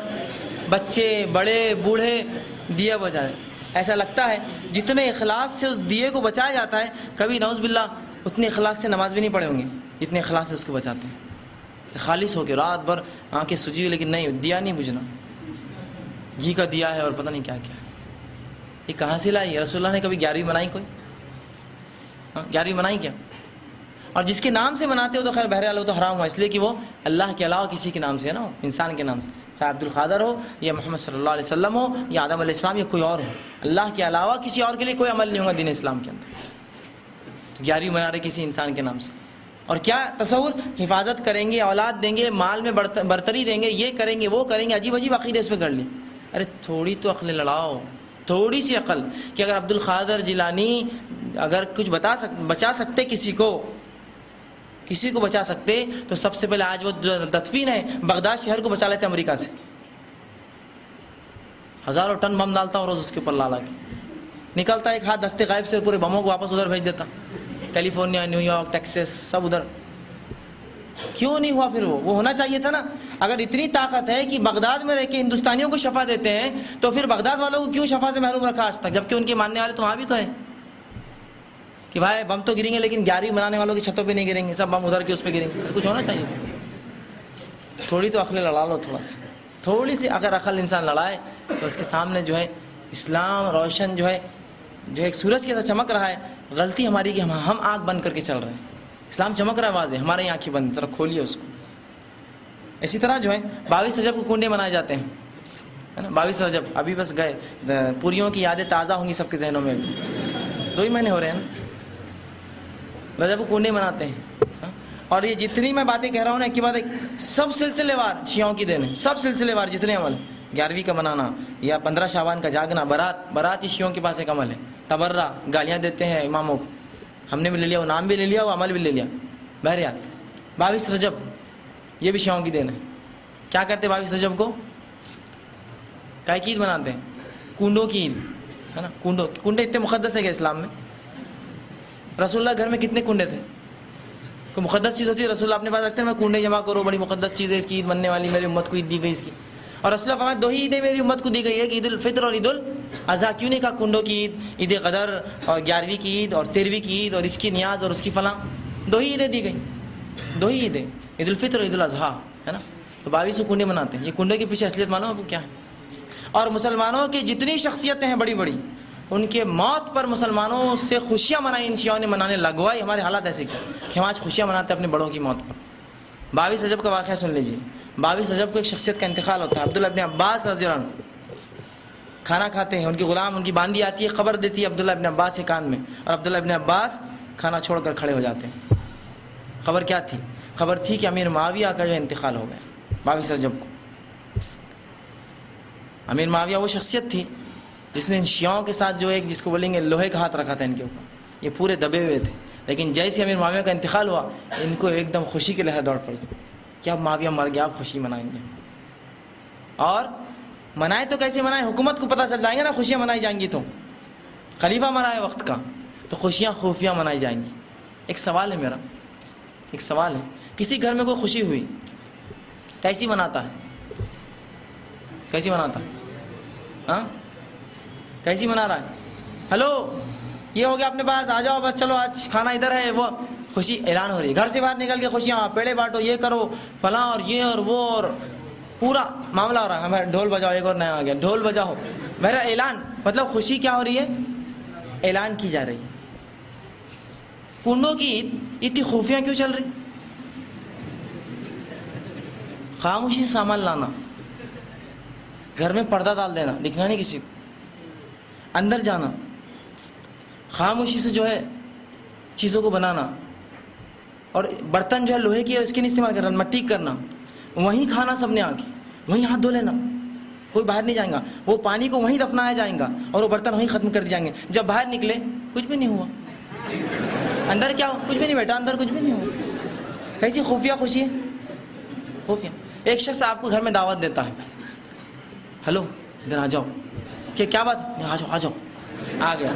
بچے بڑے بوڑھے دیا بجائے، ایسا لگتا ہے جتنے اخلاص سے اس دیے کو بچایا جاتا ہے، کبھی نعوذ باللہ اتنے اخلاص سے نماز بھی نہیں پڑھے ہوں گے جتنے اخلاص سے اس کو بچاتے ہیں، خالص ہو کے رات بھر آنکھیں سجی ہوئی، لیکن نہیں، دیا نہیں بجھنا، گھی کا دیا ہے اور پتہ نہیں کیا کیا. یہ کہاں سے لائی؟ رسول اللہ نے کبھی 11ویں منائی کوئی؟ 11ویں منائی کیا؟ اور جس کے نام سے مناتے ہو تو خیر بہرحال وہ تو حرام ہوا، اس لیے کہ وہ اللہ کے علاوہ کسی کے نام سے ہے نا، انسان کے نام سے، چاہے عبد القادر ہو یا محمد صلی اللہ علیہ وسلم ہو یا آدم علیہ السلام یا کوئی اور ہو، اللہ کے علاوہ کسی اور کے لیے کوئی عمل نہیں ہوگا دین اسلام کے اندر. تو 11ویں منا رہے کسی انسان کے نام سے. اور کیا تصور، حفاظت کریں گے، اولاد دیں گے، مال میں برتری دیں گے، یہ کریں گے وہ کریں گے، عجیب عجیب عقیدے اس پہ کر لی. ارے تھوڑی تو عقل لڑاؤ، تھوڑی سی عقل، کہ اگر عبد القادر جیلانی اگر کچھ بچا سکتے کسی کو بچا سکتے تو سب سے پہلے آج وہ جو تدفین ہے بغداد شہر کو بچا لیتے امریکہ سے. ہزاروں ٹن بم ڈالتا ہوں روز اس کے اوپر لا کے، نکلتا ایک ہاتھ دستے غائب سے پورے بموں کو واپس ادھر بھیج دیتا، کیلیفورنیا، نیو یارک، ٹیکساس، سب ادھر. کیوں نہیں ہوا پھر؟ وہ ہونا چاہیے تھا نا. اگر اتنی طاقت ہے کہ بغداد میں رہ کے ہندوستانیوں کو شفا دیتے ہیں تو پھر بغداد والوں کو کیوں شفا سے محروم رکھا آج تک، جبکہ ان کے ماننے والے تو وہاں بھی تو ہے کہ بھائی بم تو گریں گے لیکن 11ویں منانے والوں کی چھتوں پہ نہیں گریں گے، سب بم ادھر کے اس پہ گریں گے. کچھ ہونا چاہیے تھا. تھوڑی تو عقل لڑا لو، تھوڑا سا، تھوڑی سی اگر عقل انسان لڑائے تو اس کے سامنے جو ہے اسلام روشن جو ہے ایک سورج کے ساتھ چمک رہا ہے. غلطی ہماری کہ ہم آنکھ بند کر کے چل رہے ہیں. اسلام چمک رہا ہے واضح، ہمارے آنکھیں بند، طرف کھولیے اس کو. اسی طرح جو ہے 22 رجب کو کنڈے منائے جاتے ہیں، ہے نا. 22 رجب ابھی بس گئے، پوریوں کی یادیں تازہ ہوں گی سب کے ذہنوں میں. 2 ہی مہینے ہو رہے ہیں نا رجب کو کنڈے مناتے ہیں. اور یہ جتنی میں باتیں کہہ رہا ہوں نا کی بات ہے، سب سلسلے وار شیعوں کی دین ہے، سب سلسلے وار جتنے عمل، 11ویں کا منانا یا 15 شعبان کا جاگنا، برات شیعوں کے پاس ایک عمل ہے. تبرہ، گالیاں دیتے ہیں اماموں کو، ہم نے بھی لے لیا، وہ نام بھی لے لیا، وہ عمل بھی لے لیا. بہرحال 22 رجب یہ بھی شیعوں کی دین ہے. کیا کرتے 22 رجب کو؟ کائے کی عید مناتے ہیں؟ کنڈوں کی عید، ہے نا. کنڈے اتنے مقدس ہے کہ اسلام میں رسول اللہ گھر میں کتنے کنڈے تھے؟ کوئی مقدس چیز ہوتی ہے رسول اللہ اپنے پاس رکھتے ہیں، میں کنڈے جمع کرو، بڑی مقدس چیز ہے، اس کی عید بننے والی، میری امت کو عید دی گئی اس کی. اور رسول اللہ فرمایا 2 ہی عیدیں میری امت کو دی گئی ہے، عید الفطر اور عید الاضحیٰ. کیوں نہیں کہا کنڈوں کی عید، عید قدر اور 11ویں کی عید اور 13ویں کی عید اور اس کی نیاز اور اس کی فلاں؟ 2 ہی عیدیں دی گئی، 2 ہی عیدیں، عید الفطر اور عید الاضحیٰ، ہے نا. تو 22 کو کنڈے مناتے ہیں. یہ کنڈے کے پیچھے اصلیت مانو آپ کو کیا ہے. اور مسلمانوں کی جتنی شخصیتیں ہیں بڑی بڑی، ان کے موت پر مسلمانوں سے خوشیاں منائی ان شیعوں نے، منانے لگوائی. ہمارے حالات ایسے کہ ہم آج خوشیاں مناتے ہیں اپنے بڑوں کی موت پر. 22 رجب کا واقعہ سن لیجیے. 22 رجب کو ایک شخصیت کا انتقال ہوتا ہے، عبداللہ ابن عباس رضی اللہ عنہ. کھانا کھاتے ہیں، ان کی غلام، ان کی باندی آتی ہے، خبر دیتی ہے عبداللہ ابن عباس کے کان میں، اور عبداللہ ابن عباس کھانا چھوڑ کر کھڑے ہو جاتے ہیں. خبر کیا تھی؟ خبر تھی کہ امیر معاویہ کا جو انتقال ہو گیا 22 رجب کو. امیر معاویہ وہ شخصیت تھی جس نے ان شیعوں کے ساتھ جو ایک جس کو بولیں گے لوہے کا ہاتھ رکھا تھا ان کے اوپر. یہ پورے دبے ہوئے تھے، لیکن جیسے امیر معاویہ کا انتقال ہوا ان کو ایک دم خوشی کی لہر دوڑ پڑی کہ اب معاویہ مر گیا، اب خوشی منائیں گے. اور منائے تو کیسے منائے؟ حکومت کو پتہ چل جائیں گے نا خوشیاں منائی جائیں گی. تو خلیفہ مرا ہے وقت کا، تو خوشیاں خفیہ منائی جائیں گی. ایک سوال ہے میرا، ایک سوال ہے، کسی گھر میں کوئی خوشی ہوئی کیسی مناتا ہے؟ کیسی مناتا ہے؟ ہاں کیسی منا رہا ہے؟ ہلو یہ ہو گیا اپنے پاس، آ جاؤ بس، چلو آج کھانا ادھر ہے، وہ خوشی اعلان ہو رہی ہے. گھر سے باہر نکل کے خوشیاں، پیڑے بانٹو، یہ کرو فلاں اور یہ اور وہ، اور پورا معاملہ ہو رہا ہے. ہمیں ڈھول بجاؤ، ایک اور نیا آ گیا، ڈھول بجاؤ. میرا اعلان، مطلب خوشی کیا ہو رہی ہے؟ اعلان کی جا رہی ہے. کنڈوں کی عید اتنی خفیہ کیوں چل رہی؟ خاموشی سے سامان لانا، گھر میں پردہ ڈال دینا، دکھنا نہیں کسی کو، اندر جانا، خاموشی سے جو ہے چیزوں کو بنانا، اور برتن جو ہے لوہے کی ہے اس کے نہیں استعمال کرنا، مٹی کرنا، وہیں کھانا سب نے آ کے، وہیں ہاتھ دھو لینا، کوئی باہر نہیں جائیں گا، وہ پانی کو وہیں دفنایا جائیں گا اور وہ برتن وہیں ختم کر دی جائیں گے. جب باہر نکلے کچھ بھی نہیں ہوا، اندر کیا ہو؟ کچھ بھی نہیں بیٹا، اندر کچھ بھی نہیں ہوا. کیسی خفیہ خوشی ہے، خفیہ. ایک شخص آپ کو گھر میں دعوت دیتا ہے، ہلو ادھر آ جاؤ، کہ کیا بات؟ آ جاؤ آ جاؤ. آ گیا،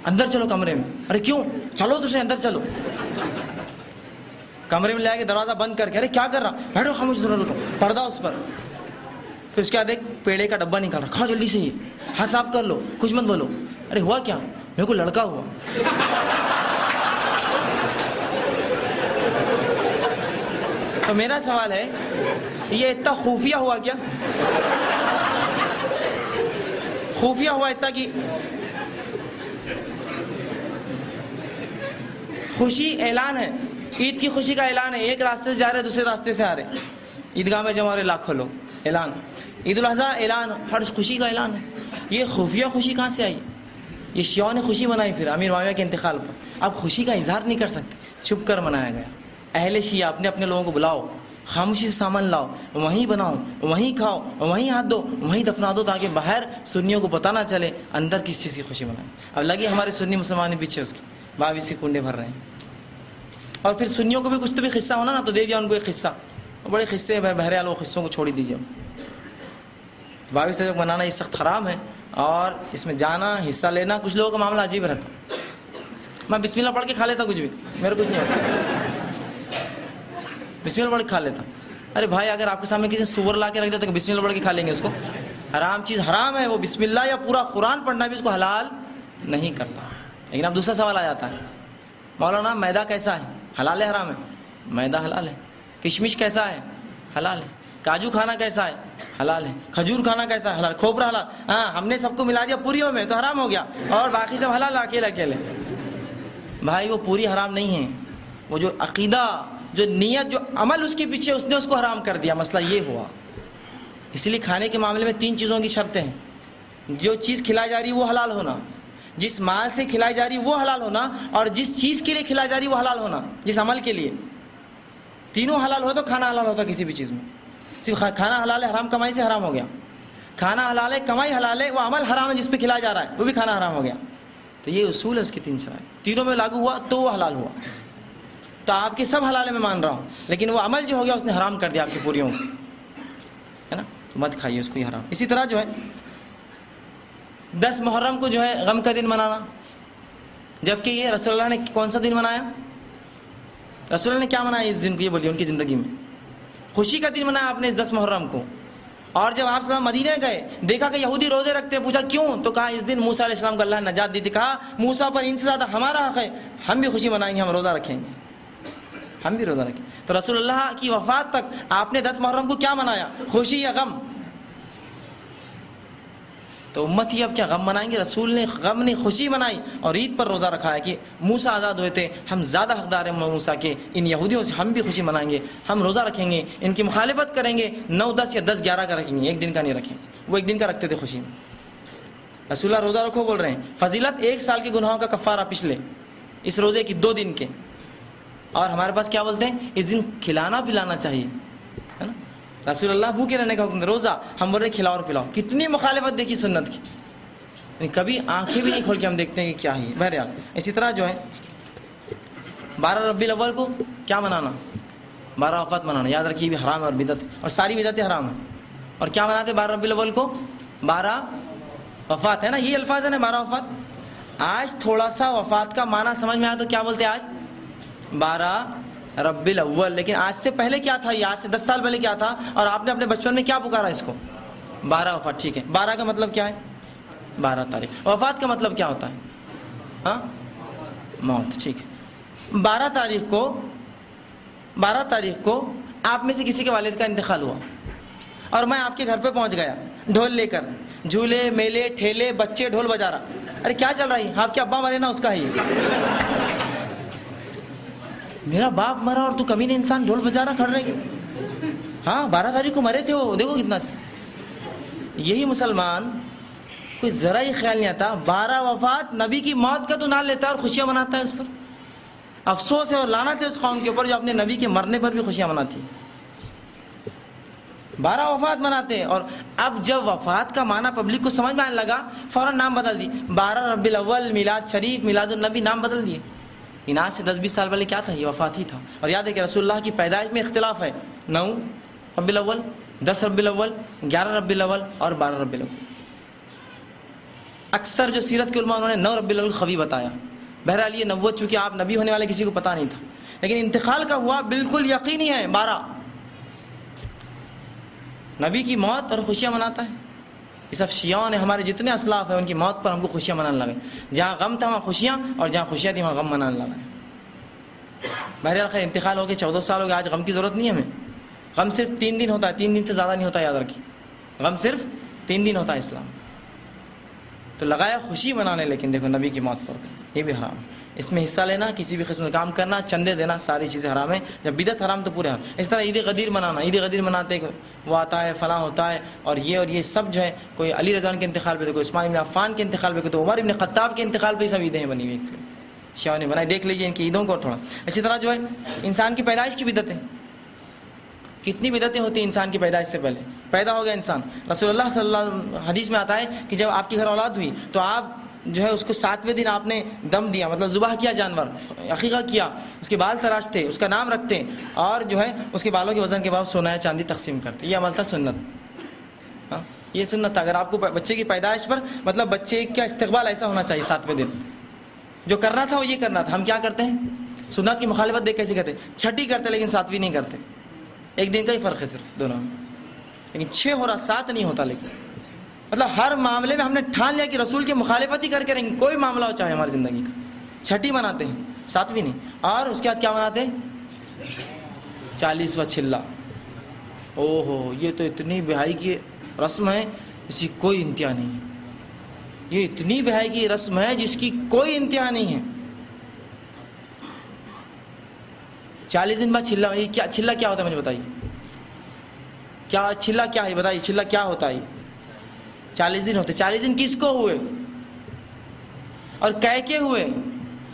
اندر چلو کمرے میں. ارے کیوں؟ چلو تجھے اندر چلو. کمرے میں لے آ کے دروازہ بند کر کے، ارے کیا کر رہا؟ بیٹھو خاموش، ضرور رکو، پردہ اس پر. پھر اس کے بعد ایک پیڑے کا ڈبہ نکال رہا، کھاؤ جلدی سے، یہ ہاتھ صاف کر لو، کچھ مت بولو. ارے ہوا کیا؟ میرے کو لڑکا ہوا. تو میرا سوال ہے یہ اتنا خفیہ ہوا کیا؟ خفیہ ہوا اتنا کہ خوشی اعلان ہے، عید کی خوشی کا اعلان ہے، ایک راستے سے جا رہے دوسرے راستے سے آ رہے، عیدگاہ میں جمع ہو رہے لاکھوں لوگ، اعلان، عید الاضحیٰ اعلان، ہر خوشی کا اعلان ہے۔ یہ خفیہ خوشی کہاں سے آئی؟ یہ شیعوں نے خوشی منائی پھر امیر معاویہ کے انتقال پر، اب خوشی کا اظہار نہیں کر سکتے، چھپ کر منایا گیا۔ اہل شیعہ اپنے اپنے لوگوں کو بلاؤ، خاموشی سے سامان لاؤ، وہیں بناؤ، وہیں کھاؤ، وہیں ہاتھ دو، وہیں دفنا دو، تاکہ باہر سنیوں کو پتہ نہ چلے اندر کس چیز کی خوشی منائیں۔ اب لگے ہمارے سنی مسلمان پیچھے اس کی باب اسی کنڈے بھر رہے ہیں، اور پھر سنیوں کو بھی کچھ تو بھی قصہ ہونا نا، تو دے دیا ان کو ایک قصہ، بڑے قصے بہرحال وہ قصوں کو چھوڑ ہی دیجیے۔ باوی سے منانا یہ سخت حرام ہے، اور اس میں جانا حصہ لینا کچھ لوگوں کا معاملہ عجیب رہتا۔ میں بسم اللہ پڑھ کے کھا لیتا کچھ بھی، میرے کچھ نہیں ہوتا، بسم اللہ پڑھ کے کھا لیتا۔ ارے بھائی اگر آپ کے سامنے کسی سور لا کے رکھ دیتا کہ بسم اللہ پڑھ کے کھا لیں گے اس کو؟ حرام چیز حرام ہے وہ، بسم اللہ یا پورا قرآن پڑھنا بھی اس کو حلال نہیں کرتا۔ لیکن اب دوسرا سوال آ جاتا ہے، مولانا میدا کیسا ہے، حلال ہے حرام ہے؟ میدا حلال ہے۔ کشمش کیسا ہے؟ حلال ہے۔ کاجو کھانا کیسا ہے؟ حلال ہے۔ کھجور کھانا کیسا ہے؟ حلال۔ کھوپرا حلال، ہاں ہم نے سب کو ملا دیا پوریوں میں تو حرام ہو گیا، اور باقی سب حلال اکیلے اکیلے۔ بھائی وہ پوری حرام نہیں ہے، وہ جو عقیدہ، جو نیت، جو عمل اس کے پیچھے اس نے اس کو حرام کر دیا، مسئلہ یہ ہوا۔ اسی لیے کھانے کے معاملے میں 3 چیزوں کی شرطیں ہیں، جو چیز کھلائی جا رہی ہے وہ حلال ہونا، جس مال سے کھلائی جا رہی ہے وہ حلال ہونا، اور جس چیز کے لیے کھلائی جا رہی ہے وہ حلال ہونا، جس عمل کے لیے۔ تینوں حلال ہو تو کھانا حلال ہوتا کسی بھی چیز میں۔ صرف کھانا حلال ہے حرام کمائی سے حرام ہو گیا، کھانا حلال ہے کمائی حلال ہے، وہ عمل حرام ہے جس پہ کھلایا جا رہا ہے وہ بھی کھانا حرام ہو گیا۔ تو یہ اصول ہے اس کی 3 شرائط، تینوں میں لاگو ہوا تو وہ حلال ہوا۔ تو آپ کے سب حلال ہے میں مان رہا ہوں، لیکن وہ عمل جو ہو گیا اس نے حرام کر دیا آپ کی پوریوں کو، ہے نا، تو مت کھائیے اس کو، یہ حرام۔ اسی طرح جو ہے 10 محرم کو جو ہے غم کا دن منانا، جبکہ یہ رسول اللہ نے کون سا دن منایا؟ رسول اللہ نے کیا منایا اس دن کو؟ یہ بولیے ان کی زندگی میں خوشی کا دن منایا آپ نے اس 10 محرم کو۔ اور جب آپ صلی اللہ علیہ وسلم مدینے گئے، دیکھا کہ یہودی روزے رکھتے ہیں، پوچھا کیوں؟ تو کہا اس دن موسیٰ علیہ السلام کو اللہ نے نجات دی تھی، کہا موسیٰ پر ان سے زیادہ ہمارا حق ہے، ہم بھی خوشی منائیں گے، ہم روزہ رکھیں گے، ہم بھی روزہ رکھیں۔ تو رسول اللہ کی وفات تک آپ نے 10 محرم کو کیا منایا؟ خوشی یا غم؟ تو امت ہی اب کیا غم منائیں گے؟ رسول نے غم نہیں خوشی منائی، اور عید پر روزہ رکھا ہے کہ موسیٰ آزاد ہوئے تھے، ہم زیادہ حقدار ہیں موسیٰ کے، ان یہودیوں سے ہم بھی خوشی منائیں گے، ہم روزہ رکھیں گے، ان کی مخالفت کریں گے، 9، 10 یا 10، 11 کا رکھیں گے، 1 دن کا نہیں رکھیں گے۔ وہ 1 دن کا رکھتے تھے خوشی میں۔ رسول اللہ روزہ رکھو بول رہے ہیں، فضیلت 1 سال کے گناہوں کا کفارہ پچھلے اس روزے کی 2 دن کے، اور ہمارے پاس کیا بولتے ہیں؟ اس دن کھلانا پلانا چاہیے، ہے نا۔ رسول اللہ بھوکے رہنے کا حکم دے، روزہ، ہم بول رہے کھلاؤ اور پلاؤ۔ کتنی مخالفت دیکھی سنت کی، کبھی آنکھیں بھی نہیں کھول کے ہم دیکھتے ہیں کہ کیا ہے۔ بہرحال اسی طرح جو ہے 12 ربیع الاول کو کیا منانا؟ 12 وفات منانا، یاد رکھیے بھی حرام ہے اور بدعت ہے، اور ساری بدعتیں حرام ہیں۔ اور کیا مناتے 12 ربیع الاول کو؟ 12 وفات، ہے نا، یہ الفاظ ہے نا 12 وفات۔ آج تھوڑا سا وفات کا معنی سمجھ میں آیا تو کیا بولتے ہیں آج؟ 12 ربیع الاول۔ لیکن آج سے پہلے کیا تھا؟ یہ آج سے 10 سال پہلے کیا تھا؟ اور آپ نے اپنے بچپن میں کیا پکارا اس کو؟ 12 وفات، ٹھیک ہے۔ 12 کا مطلب کیا ہے؟ 12 تاریخ۔ وفات کا مطلب کیا ہوتا ہے؟ ہاں، موت، ٹھیک ہے۔ 12 تاریخ کو آپ میں سے کسی کے والد کا انتقال ہوا، اور میں آپ کے گھر پہ پہنچ گیا ڈھول لے کر، جھولے میلے ٹھیلے بچے ڈھول بجا رہا۔ ارے کیا چل رہا ہے؟ آپ کے ابا مرے نا، اس کا ہی میرا باپ مرا اور تو کمینے انسان ڈھول بجا رہا کھڑ رہے گی؟ ہاں 12 تاریخ کو مرے تھے وہ، دیکھو کتنا تھا۔ یہی مسلمان کوئی ذرا ہی خیال نہیں آتا 12 وفات نبی کی موت کا تو نام لیتا ہے اور خوشیاں مناتا ہے اس پر۔ افسوس ہے اور لعنت ہے اس قوم کے اوپر جو اپنے نبی کے مرنے پر بھی خوشیاں مناتی ہے۔ 12 وفات مناتے ہیں، اور اب جب وفات کا معنی پبلک کو سمجھ میں آنے لگا فوراً نام بدل دی، 12 ربیع الاول، میلاد شریف، میلاد النبی، نام بدل دیے۔ ان آج سے 10-20 سال پہلے کیا تھا؟ یہ وفات ہی تھا۔ اور یاد ہے کہ رسول اللہ کی پیدائش میں اختلاف ہے، 9 ربیع الاول، 10 ربیع الاول، 11 ربیع الاول اور 12 ربیع الاول۔ اکثر جو سیرت کے علماء انہوں نے 9 ربیع الاول خوی بتایا۔ بہرحال یہ نبوت چونکہ آپ نبی ہونے والے کسی کو پتہ نہیں تھا، لیکن انتقال کا ہوا بالکل یقینی ہے 12۔ نبی کی موت اور خوشیاں مناتا ہے۔ یہ سب شیعوں نے، ہمارے جتنے اسلاف ہیں ان کی موت پر ہم کو خوشیاں منانے لگے، جہاں غم تھا وہاں خوشیاں، اور جہاں خوشیاں تھیں وہاں غم منانے لگے۔ بہرحال خیر انتقال ہو کے 14 سال ہو گئے، آج غم کی ضرورت نہیں ہے ہمیں۔ غم صرف 3 دن ہوتا ہے، 3 دن سے زیادہ نہیں ہوتا، یاد رکھیے، غم صرف 3 دن ہوتا ہے اسلام۔ تو لگایا خوشی منانے، لیکن دیکھو نبی کی موت پر یہ بھی حرام ہے۔ اس میں حصہ لینا، کسی بھی قسم کا کام کرنا، چندے دینا، ساری چیزیں حرام ہیں۔ جب بدعت حرام تو پورے حرام۔ اس طرح عید غدیر منانا، عید غدیر مناتے وہ آتا ہے فلاں ہوتا ہے، اور یہ سب جو ہے، کوئی علی رضوان کے انتقال پہ، تو کوئی عثمان بن عفان کے انتقال پہ، تو عمر بن خطاب کے انتقال پہ، سب عیدیں بنی ہوئی شیعوں نے بنائی۔ دیکھ لیجیے ان کی عیدوں کو تھوڑا۔ اسی طرح جو ہے انسان کی پیدائش کی بدعتیں، کتنی بدعتیں ہوتی ہیں انسان کی پیدائش سے پہلے۔ پیدا ہو گیا انسان، رسول اللہ صلی اللہ علیہ وسلم حدیث میں آتا ہے کہ جب آپ کے گھر اولاد ہوئی تو آپ جو ہے اس کو 7ویں دن آپ نے دم دیا، مطلب ذبح کیا، جانور عقیقہ کیا، اس کے بال تراشتے، اس کا نام رکھتے، اور جو ہے اس کے بالوں کے وزن کے بعد سونا یا چاندی تقسیم کرتے۔ یہ عمل تھا سنت، یہ سنت تھا۔ اگر آپ کو بچے کی پیدائش پر، مطلب بچے کا استقبال ایسا ہونا چاہیے 7ویں دن، جو کرنا تھا وہ یہ کرنا تھا۔ ہم کیا کرتے ہیں؟ سنت کی مخالفت دیکھ کیسے کرتے ہیں؟ 6 کرتے لیکن 7ویں نہیں کرتے، ایک دن کا ہی فرق ہے صرف دونوں میں، لیکن 6 ہو رہا، 7 نہیں ہوتا۔ لیکن مطلب ہر معاملے میں ہم نے ٹھان لیا کہ رسول کی مخالفت ہی کر کے رہیں گے، کوئی معاملہ ہو چاہے ہماری زندگی کا۔ 6 مناتے ہیں، 7ویں نہیں۔ اور اس کے بعد کیا مناتے ہیں؟ 40واں چلا۔ او ہو، یہ تو اتنی بہائی کی رسم ہے، اس کی کوئی انتہا نہیں ہے۔ یہ اتنی بہائی کی رسم ہے جس کی کوئی انتہا نہیں ہے۔ 40 دن بعد چلا۔ یہ کیا چلا کیا ہوتا ہے مجھے بتائیے؟ کیا چلا کیا ہے بتائیے؟ چلا کیا ہوتا ہے؟ 40 دن ہوتے۔ 40 دن کس کو ہوئے اور کے ہوئے؟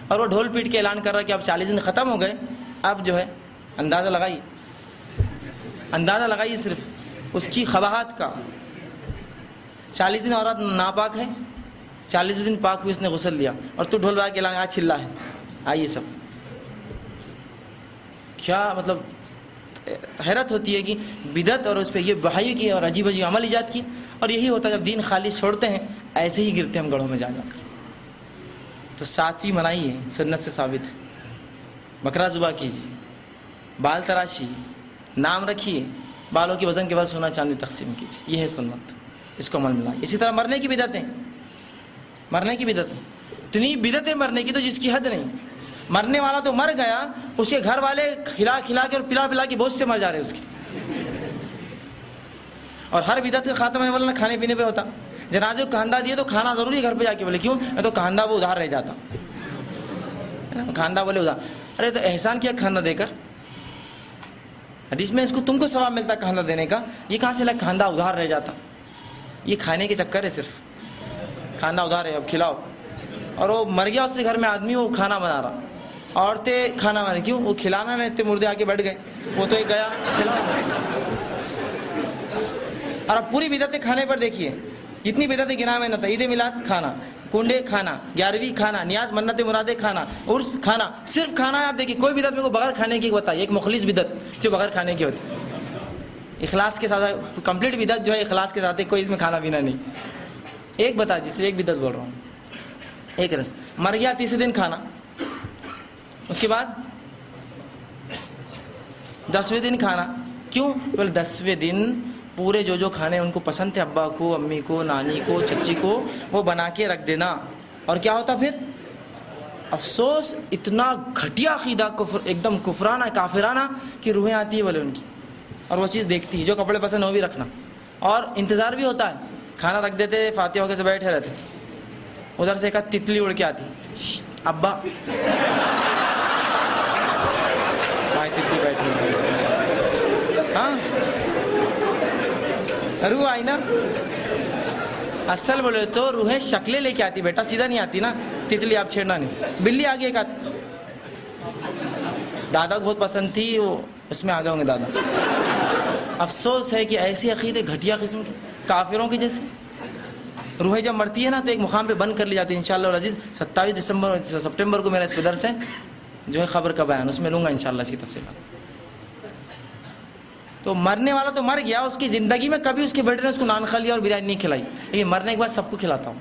اور وہ ڈھول پیٹ کے اعلان کر رہا کہ اب 40 دن ختم ہو گئے۔ اب جو ہے اندازہ لگائیے صرف اس کی قباحت کا۔ 40 دن عورت ناپاک ہے، 40 دن پاک ہوئی، اس نے غسل لیا، اور تو ڈھول بجا کے اعلان، آج چلا ہے۔ آئیے سب کیا مطلب حیرت ہوتی ہے کہ بدعت اور اس پہ یہ بہائی کی اور عجیب عجیب عمل ایجاد کی۔ اور یہی ہوتا ہے جب دین خالص چھوڑتے ہیں، ایسے ہی گرتے ہم گڑھوں میں جا کر۔ تو 7ویں منائی ہے، سنت سے ثابت ہے۔ بکرا ذبح کیجیے، بال تراشیے، نام رکھیے، بالوں کے وزن کے بعد سونا چاندی تقسیم کیجیے، یہ ہے سنت، اس کو عمل میں لائیے۔ اسی طرح مرنے کی بدعتیں، اتنی بدعتیں مرنے کی تو جس کی حد نہیں۔ مرنے والا تو مر گیا، اس کے گھر والے کھلا کھلا کے اور پلا پلا کے بہت سے مر جا رہے اس کے۔ اور ہر بدعت کا خاتمہ مولانا کھانے پینے پہ ہوتا۔ جنازے کو کہندہ دیے تو کھانا ضروری گھر پہ جا کے بولے، کیوں؟ تو کہندہ وہ ادھار رہ جاتا، کھاندہ بولے ادھار۔ ارے تو احسان کیا کھاندہ دے کر؟ حدیث میں اس کو تم کو ثواب ملتا کھاندہ دینے کا، یہ کہاں سے لگ کھاندہ ادھار رہ جاتا؟ یہ کھانے کے چکر ہے، صرف کھاندہ ادھار ہے، اب کھلاؤ۔ اور وہ مر گیا اس سے گھر میں آدمی، وہ کھانا بنا رہا، عورتیں کھانا بنا رہی، کیوں؟ وہ کھلانا نہیں اتنے مردے آ کے بیٹھ گئے، وہ تو ایک گیا کھلاؤ۔ اور اب پوری بدعتیں کھانے پر دیکھیے، جتنی بدعتیں گنا میں نہ تھا۔ عید میلاد کھانا، کنڈے کھانا، 11ویں کھانا، نیاز منت مرادیں کھانا، عرس کھانا، صرف کھانا ہے۔ آپ دیکھیے کوئی بدعت میں کو بغیر کھانے کی بتائیے، ایک مخلص بدعت جو بغیر کھانے کی ہوتی، اخلاص کے ساتھ کمپلیٹ بدعت جو ہے اخلاص کے ساتھ ہے، کوئی اس میں کھانا پینا نہیں۔ ایک بتا جسے ایک بدعت بول رہا ہوں، ایک رسم۔ مر گیا 30 دن کھانا، اس کے بعد 10ویں دن کھانا، کیوں؟ بولے 10ویں دن پورے جو کھانے ان کو پسند تھے، ابا کو، امی کو، نانی کو، چچی کو، وہ بنا کے رکھ دینا۔ اور کیا ہوتا پھر؟ افسوس، اتنا گھٹیا عقیدہ، کفر، ایک دم کفرانہ کافرانہ کہ روحیں آتی ہے بولے ان کی، اور وہ چیز دیکھتی ہے۔ جو کپڑے پسند وہ بھی رکھنا، اور انتظار بھی ہوتا ہے۔ کھانا رکھ دیتے، فاتحہ ہو کے سے بیٹھے رہتے، ادھر سے ایک تتلی اڑ کے آتی، ابا تتلی بیٹھی، ہاں روح آئی نا۔ اصل بولے تو روحیں شکلیں لے کے آتی بیٹا، سیدھا نہیں آتی نا۔ تتلی آپ چھیڑنا نہیں، بلی آگے ایک آتی، دادا کو بہت پسند تھی، وہ اس میں آگے ہوں گے دادا۔ افسوس ہے کہ ایسی عقیدے گھٹیا قسم کی، کافروں کی جیسے۔ روحیں جب مرتی ہے نا تو ایک مقام پہ بند کر لی جاتی ہے۔ انشاءاللہ العزیز 27 سپٹمبر کو میرا اس پہ درس ہے جو ہے خبر کا بیان، اس میں لوں گا انشاءاللہ اس کی تفصیلات۔ تو مرنے والا تو مر گیا، اس کی زندگی میں کبھی اس کے بیٹے نے اس کو نان کھا لیا اور بریانی نہیں کھلائی، لیکن مرنے کے بعد سب کو کھلاتا ہوں۔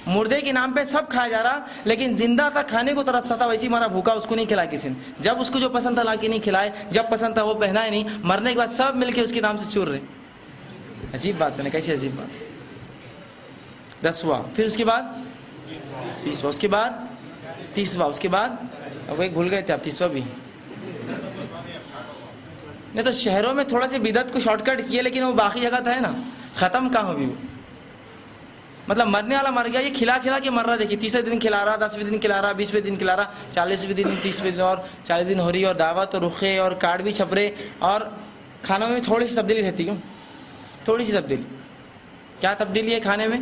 مردے کے نام پہ سب کھایا جا رہا، لیکن زندہ تھا کھانے کو ترستا تھا، ویسے مرا بھوکا، اس کو نہیں کھلایا کسی نے۔ جب اس کو جو پسند تھا لا کے نہیں کھلائے، جب پسند تھا وہ پہنائے نہیں، مرنے کے بعد سب مل کے اس کے نام سے چور رہے۔ عجیب بات ہے نا، کیسی عجیب بات۔ 10واں، پھر اس کے بعد 20واں، اس کے بعد 30واں، اس کے بعد وہ ایک بھول گئے تھے آپ، 30واں بھی نہیں تو شہروں میں تھوڑا سے بدعت کو شارٹ کٹ کیے، لیکن وہ باقی جگہ تھا ہے نا، ختم کہاں ہوئی وہ۔ مطلب مرنے والا مر گیا، یہ کھلا کھلا کے مر رہا، دیکھیے 30ویں دن کھلا رہا، 10ویں دن کھلا رہا، 20ویں دن کھلا رہا، 40ویں دن، 30ویں دن، اور 40 دن ہو رہی ہے، اور دعوت اور رخے اور کارڈ بھی چھپ رہے، اور کھانوں میں تھوڑی سی تبدیلی رہتی، کیوں تھوڑی سی تبدیلی؟ کیا تبدیلی ہے کھانے میں؟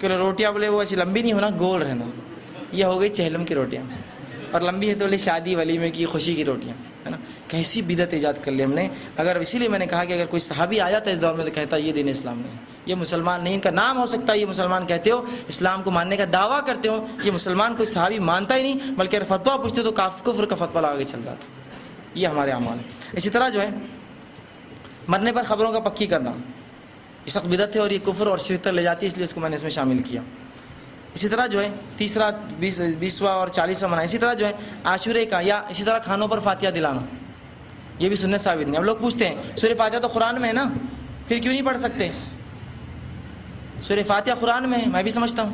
کہ روٹیاں بولے وہ ایسی لمبی نہیں ہونا، گول رہنا، یہ ہو گئی چہلم کی روٹیاں، اور لمبی ہے تو بولے شادی ولیمے کی خوشی کی روٹیاں، ہے نا؟ کیسی بدعت ایجاد کر لی ہم نے. اگر اسی لیے میں نے کہا کہ اگر کوئی صحابی آ جاتا ہے اس دور میں تو کہتا یہ دین اسلام نہیں، یہ مسلمان نہیں، ان کا نام ہو سکتا ہے یہ مسلمان کہتے ہو، اسلام کو ماننے کا دعویٰ کرتے ہو، یہ مسلمان کوئی صحابی مانتا ہی نہیں، بلکہ اگر فتویٰ پوچھتے تو کفر کا فتویٰ لگا کے چل رہا تھا. یہ ہمارے اعمال ہیں. اسی طرح جو ہے مرنے پر خبروں کا پکی کرنا اس وقت بدعت ہے، اور یہ کفر اور شرک تک لے جاتی ہے، اس لیے اس کو میں نے اس میں شامل کیا. اسی طرح جو ہے تیسرا 20واں اور 40واں منع. اسی طرح جو ہے عاشورے کا، یا اسی طرح کھانوں پر فاتحہ دلانا، یہ بھی سنت ثابت نہیں. اب لوگ پوچھتے ہیں سورہ فاتحہ تو قرآن میں ہے نا، پھر کیوں نہیں پڑھ سکتے؟ سورہ فاتحہ قرآن میں ہے، میں بھی سمجھتا ہوں،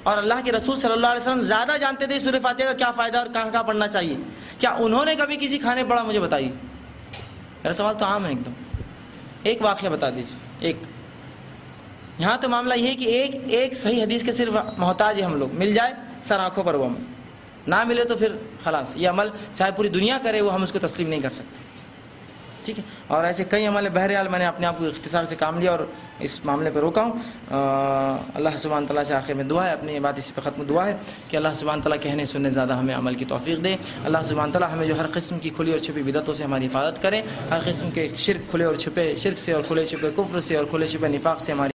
اور اللہ کے رسول صلی اللہ علیہ وسلم زیادہ جانتے تھے سورہ فاتحہ کا کیا فائدہ اور کہاں کہاں پڑھنا چاہیے. کیا انہوں نے کبھی کسی کھانے پڑھا؟ مجھے بتائیے. میرا سوال تو عام ہے ایک دم. ایک واقعہ بتا دیجیے. ایک یہاں تو معاملہ یہ ہے کہ ایک صحیح حدیث کے صرف محتاج ہے ہم لوگ، مل جائے سر آنکھوں پر وہ عمل، نہ ملے تو پھر خلاص یہ عمل چاہے پوری دنیا کرے وہ ہم اس کو تسلیم نہیں کر سکتے. ٹھیک ہے. اور ایسے کئی عمل. بہرحال میں نے اپنے آپ کو اختصار سے کام لیا اور اس معاملے پہ روکا ہوں. اللہ سبحانہ تعالیٰ سے آخر میں دعا ہے، اپنی بات اسی پہ ختم دعا ہے کہ اللہ سبحانہ تعالیٰ کہنے سننے زیادہ ہمیں عمل کی توفیق دے. اللہ سبحانہ تعالیٰ ہمیں جو ہر قسم کی کھلی اور چھپی بدعتوں سے ہماری حفاظت کرے، ہر قسم کے شرک کھلے اور چھپے شرک سے، اور کھلے چھپے کفر سے، اور کھلے چھپے نفاق سے ہماری